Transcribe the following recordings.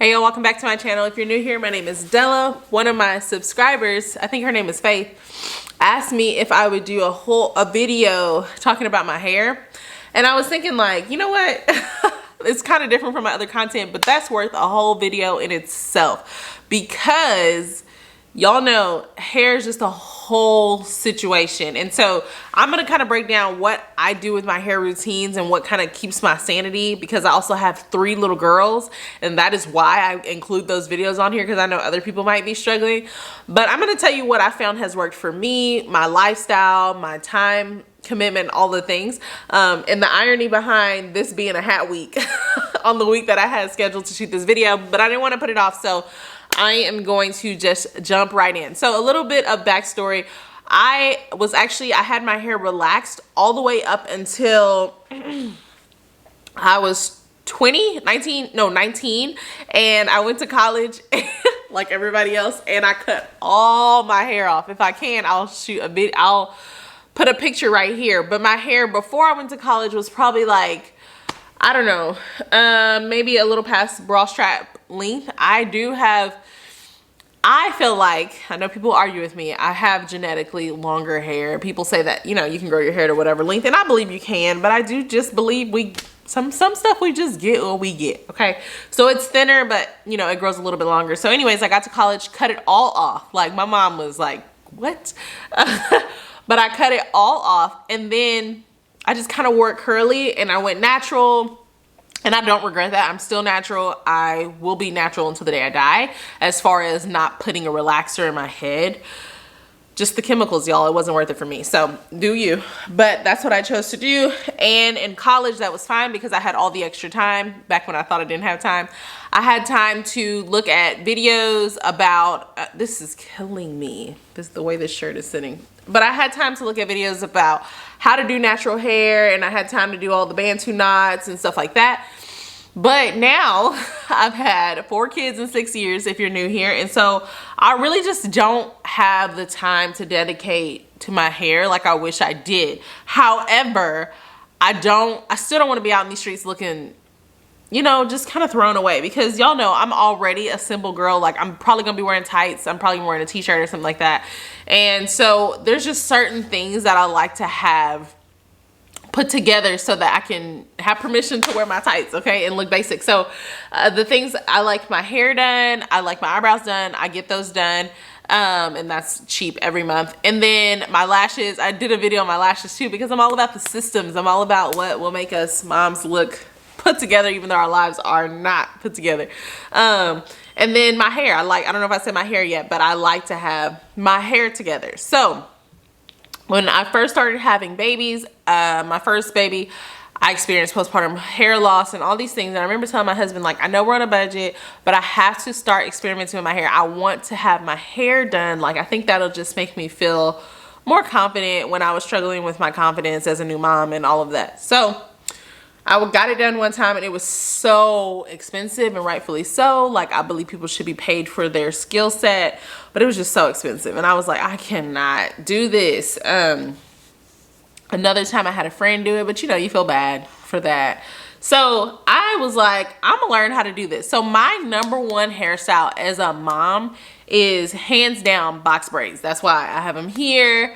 Hey y'all, welcome back to my channel. If you're new here, my name is Della. One of my subscribers, I think her name is Faith, asked me if I would do a video talking about my hair. And I was thinking like, you know what? It's kind of different from my other content, but that's worth a whole video in itself because y'all know hair is just a whole situation. And so I'm gonna kind of break down what I do with my hair routines and what kind of keeps my sanity, because I also have 3 little girls, and that is why I include those videos on here, because I know other people might be struggling. But I'm gonna tell you what I found has worked for me, my lifestyle, my time commitment, all the things. And the irony behind this being a hat week on the week that I had scheduled to shoot this video, but I didn't want to put it off, so I am going to just jump right in. So a little bit of backstory. I had my hair relaxed all the way up until I was 19, and I went to college like everybody else, and I cut all my hair off. If I can, I'll shoot a bit, I'll put a picture right here. But my hair before I went to college was probably like, I don't know, maybe a little past bra strap length. I feel like, I know people argue with me, I have genetically longer hair. People say that, you know, you can grow your hair to whatever length, and I believe you can, but I do just believe some stuff we just get what we get, okay? So it's thinner, but you know, it grows a little bit longer. So anyways, I got to college, cut it all off. Like my mom was like, what? But I cut it all off, and then I just kind of wore it curly, and I went natural. And I don't regret that. I'm still natural. I will be natural until the day I die, as far as not putting a relaxer in my head. Just the chemicals, y'all. It wasn't worth it for me. So do you. But that's what I chose to do. And in college, that was fine because I had all the extra time. Back when I thought I didn't have time, I had time to look at videos about, this is killing me. This is the way this shirt is sitting. But I had time to look at videos about how to do natural hair, and I had time to do all the Bantu knots and stuff like that. But now I've had 4 kids in 6 years, if you're new here, and so I really just don't have the time to dedicate to my hair like I wish I did. However, I still don't want to be out in these streets looking, you know, just kind of thrown away, because y'all know I'm already a simple girl. Like, I'm probably gonna be wearing tights, I'm probably wearing a t-shirt or something like that. And so there's just certain things that I like to have put together so that I can have permission to wear my tights, okay, and look basic. So the things, I like my hair done, I like my eyebrows done, I get those done, and that's cheap every month. And then my lashes, I did a video on my lashes too, because I'm all about the systems. I'm all about what will make us moms look put together, even though our lives are not put together. And then my hair, I don't know if I said my hair yet, but I like to have my hair together. So when I first started having babies, my first baby, I experienced postpartum hair loss and all these things. And I remember telling my husband, like, I know we're on a budget, but I have to start experimenting with my hair. I want to have my hair done. Like, I think that'll just make me feel more confident when I was struggling with my confidence as a new mom and all of that. So I got it done one time, and it was so expensive, and rightfully so. Like, I believe people should be paid for their skill set, but it was just so expensive. And I was like, I cannot do this. Another time I had a friend do it, but you know, you feel bad for that. So I was like, I'm gonna learn how to do this. So my #1 hairstyle as a mom is hands down box braids. That's why I have them here.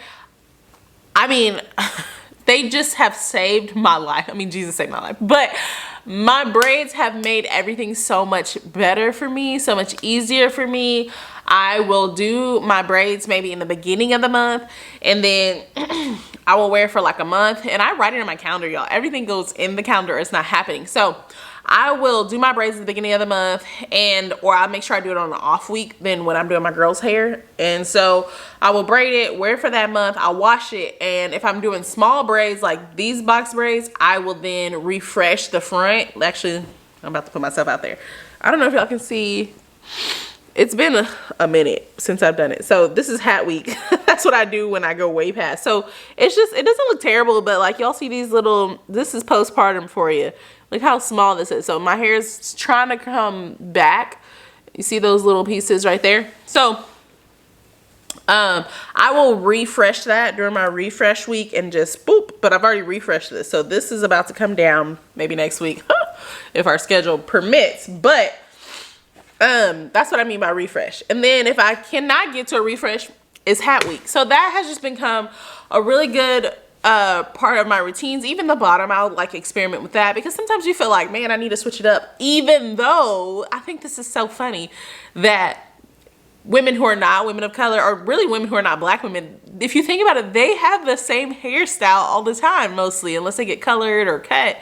I mean, they just have saved my life. I mean, Jesus saved my life. But my braids have made everything so much better for me, so much easier for me. I will do my braids maybe in the beginning of the month, and then I will wear it for like a month. And I write it in my calendar, y'all. Everything goes in the calendar. It's not happening. So I will do my braids at the beginning of the month, or I'll make sure I do it on an off week than when I'm doing my girls' hair. And so I will braid it, wear it for that month, I'll wash it, and if I'm doing small braids like these box braids, I will then refresh the front. Actually, I'm about to put myself out there. I don't know if y'all can see. It's been a minute since I've done it. So this is hat week. That's what I do when I go way past. So it's just, it doesn't look terrible, but like y'all see these little, this is postpartum for you. Look how small this is. So my hair is trying to come back. You see those little pieces right there? So I will refresh that during my refresh week and just boop, but I've already refreshed this. So this is about to come down maybe next week if our schedule permits. But That's what I mean by refresh. And then if I cannot get to a refresh, it's hat week. So that has just become a really good part of my routines. Even the bottom, I'll like experiment with that, because sometimes you feel like, man, I need to switch it up. Even though I think this is so funny that women who are not women of color, or really women who are not black women, if you think about it, they have the same hairstyle all the time, mostly, unless they get colored or cut.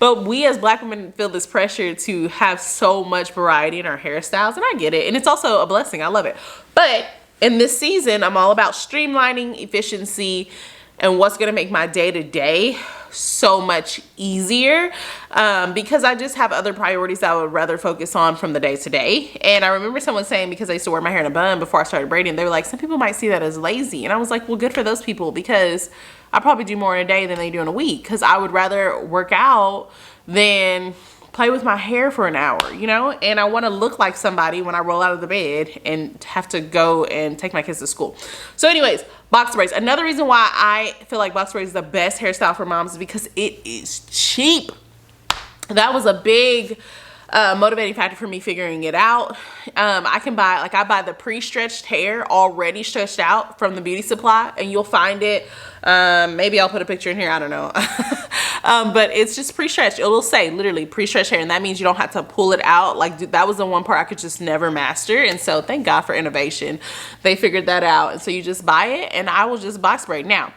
But we as black women feel this pressure to have so much variety in our hairstyles, and I get it. And it's also a blessing. I love it. But in this season, I'm all about streamlining, efficiency, and what's gonna make my day-to-day so much easier, because I just have other priorities I would rather focus on from the day to day. And I remember someone saying, because I used to wear my hair in a bun before I started braiding, they were like, some people might see that as lazy. And I was like, well, good for those people, because I probably do more in a day than they do in a week, because I would rather work out than play with my hair for an hour, you know? And I want to look like somebody when I roll out of the bed and have to go and take my kids to school. So anyways, box braids. Another reason why I feel like box braids is the best hairstyle for moms is because it is cheap. That was a big motivating factor for me figuring it out. I can buy, like I buy the pre-stretched hair already stretched out from the beauty supply, and you'll find it. Maybe I'll put a picture in here, I don't know. But it's just pre-stretched. It'll say literally pre-stretched hair, and that means you don't have to pull it out. Like that was the one part I could just never master, and so thank God for innovation. They figured that out, and so you just buy it, and I will just box braid. Now,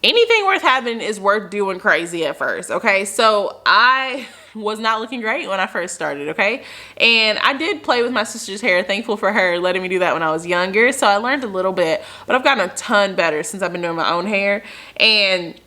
anything worth having is worth doing crazy at first, okay? So I was not looking great when I first started, okay? And I did play with my sister's hair. Thankful for her letting me do that when I was younger. So I learned a little bit, but I've gotten a ton better since I've been doing my own hair. And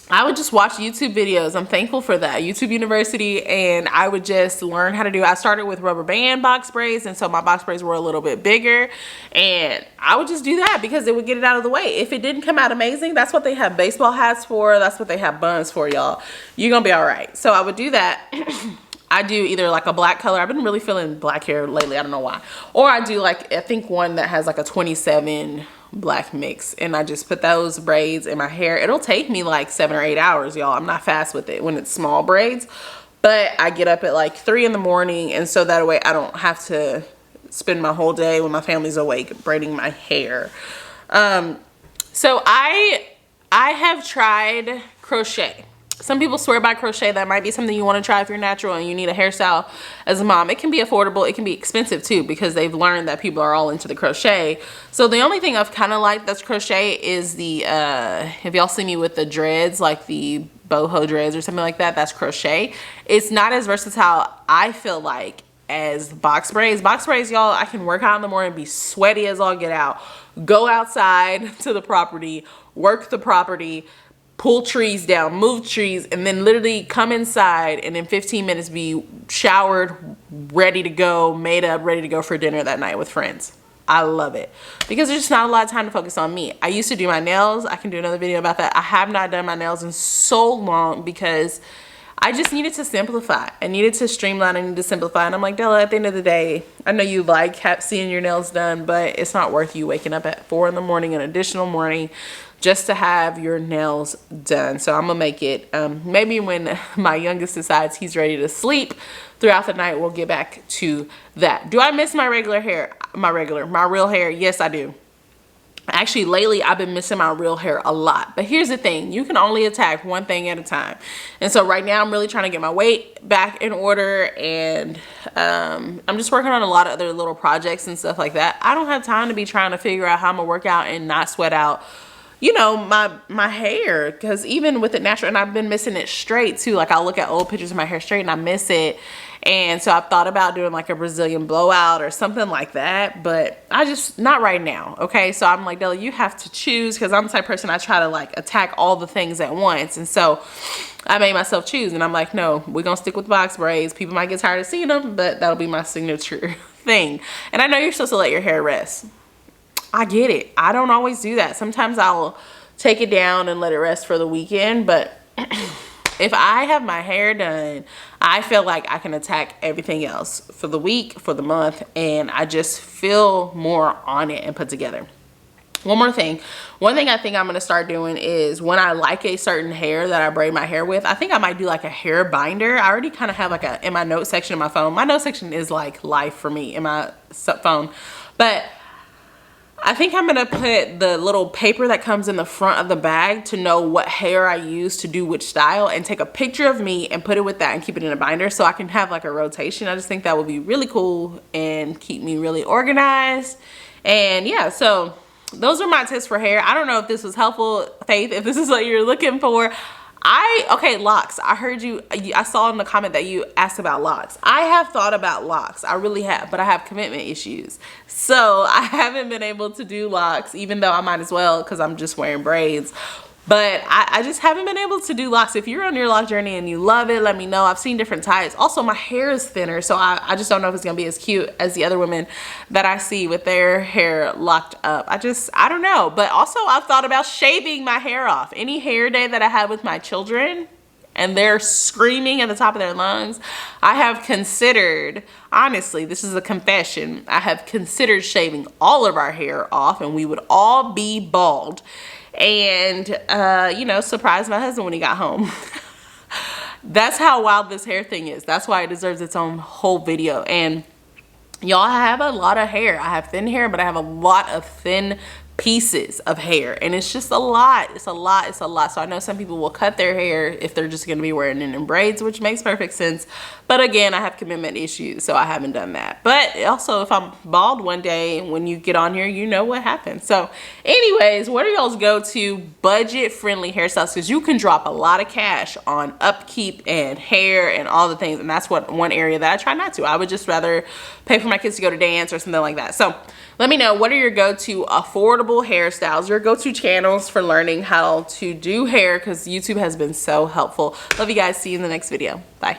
I would just watch YouTube videos. I'm thankful for that, YouTube University, and I would just learn how to do it. I started with rubber band box braids, and so my box braids were a little bit bigger, and I would just do that because it would get it out of the way. If it didn't come out amazing, that's what they have baseball hats for. That's what they have buns for, y'all. You're gonna be all right. So I would do that. I do either like a black color. I've been really feeling black hair lately. I don't know why. Or I do like, I think one that has like a 27 black mix, and I just put those braids in my hair. It'll take me like 7 or 8 hours, y'all. I'm not fast with it when it's small braids, but I get up at like 3 in the morning, and so that way I don't have to spend my whole day when my family's awake braiding my hair. So I have tried crochet. Some people swear by crochet. That might be something you want to try if you're natural and you need a hairstyle as a mom. It can be affordable. It can be expensive too, because they've learned that people are all into the crochet. So the only thing I've kind of liked that's crochet is the, if y'all see me with the dreads, like the boho dreads or something like that, that's crochet. It's not as versatile, I feel like, as box braids. Box braids, y'all, I can work out in the morning, be sweaty as all get out, go outside to the property, work the property, pull trees down, move trees, and then literally come inside and in 15 minutes be showered, ready to go, made up, ready to go for dinner that night with friends. I love it because there's just not a lot of time to focus on me. I used to do my nails. I can do another video about that. I have not done my nails in so long because I just needed to simplify. I needed to streamline. I needed to simplify. And I'm like, Della, at the end of the day, I know you like seeing your nails done, but it's not worth you waking up at 4 in the morning, an additional morning, just to have your nails done. So I'm gonna make it, maybe when my youngest decides he's ready to sleep throughout the night, we'll get back to that. Do I miss my regular hair? My real hair? Yes, I do. Actually, lately, I've been missing my real hair a lot. But here's the thing. You can only attack one thing at a time. And so right now, I'm really trying to get my weight back in order. And I'm just working on a lot of other little projects and stuff like that. I don't have time to be trying to figure out how I'm going to work out and not sweat out, you know, my hair. Because even with it natural, and I've been missing it straight too. Like, I'll look at old pictures of my hair straight and I miss it. And so I've thought about doing like a Brazilian blowout or something like that, but I just, not right now, okay? So I'm like, Della, you have to choose, because I'm the type of person, I try to like attack all the things at once. And so I made myself choose, and I'm like, no, we're gonna stick with box braids. People might get tired of seeing them, but that'll be my signature thing. And I know you're supposed to let your hair rest. I get it. I don't always do that. Sometimes I'll take it down and let it rest for the weekend, but if I have my hair done, I feel like I can attack everything else for the week, for the month, and I just feel more on it and put together. One more thing. One thing I think I'm gonna start doing is when I like a certain hair that I braid my hair with, I think I might do like a hair binder. I already kind of have like in my note section of my phone. My note section is like life for me in my phone. But I think I'm gonna put the little paper that comes in the front of the bag to know what hair I use to do which style, and take a picture of me and put it with that and keep it in a binder so I can have like a rotation. I just think that would be really cool and keep me really organized. And yeah, so those are my tips for hair. I don't know if this was helpful, Faith, if this is what you're looking for. Okay, locks. I heard you, I saw in the comment that you asked about locks. I have thought about locks. I really have, but I have commitment issues. So I haven't been able to do locks, even though I might as well because I'm just wearing braids. But I just haven't been able to do locks. If you're on your lock journey and you love it, let me know. I've seen different types. Also, my hair is thinner, so I just don't know if it's gonna be as cute as the other women that I see with their hair locked up. I don't know. But also, I've thought about shaving my hair off. Any hair day that I had with my children and they're screaming at the top of their lungs, I have considered, honestly, this is a confession, I have considered shaving all of our hair off and we would all be bald. And you know, surprise my husband when he got home. That's how wild this hair thing is. That's why it deserves its own whole video. And y'all, I have a lot of hair. I have thin hair, but I have a lot of thin pieces of hair, and it's just a lot. It's a lot. So I know some people will cut their hair if they're just going to be wearing it in braids, which makes perfect sense. But again, I have commitment issues, so I haven't done that. But also, if I'm bald one day, when you get on here, you know what happens. So anyways, what are y'all's go-to budget-friendly hairstyles? Because you can drop a lot of cash on upkeep and hair and all the things, and that's one area that I try not to. I would just rather pay for my kids to go to dance or something like that. So let me know, what are your go-to affordable hairstyles, your go-to channels for learning how to do hair, because YouTube has been so helpful. Love you guys. See you in the next video. Bye.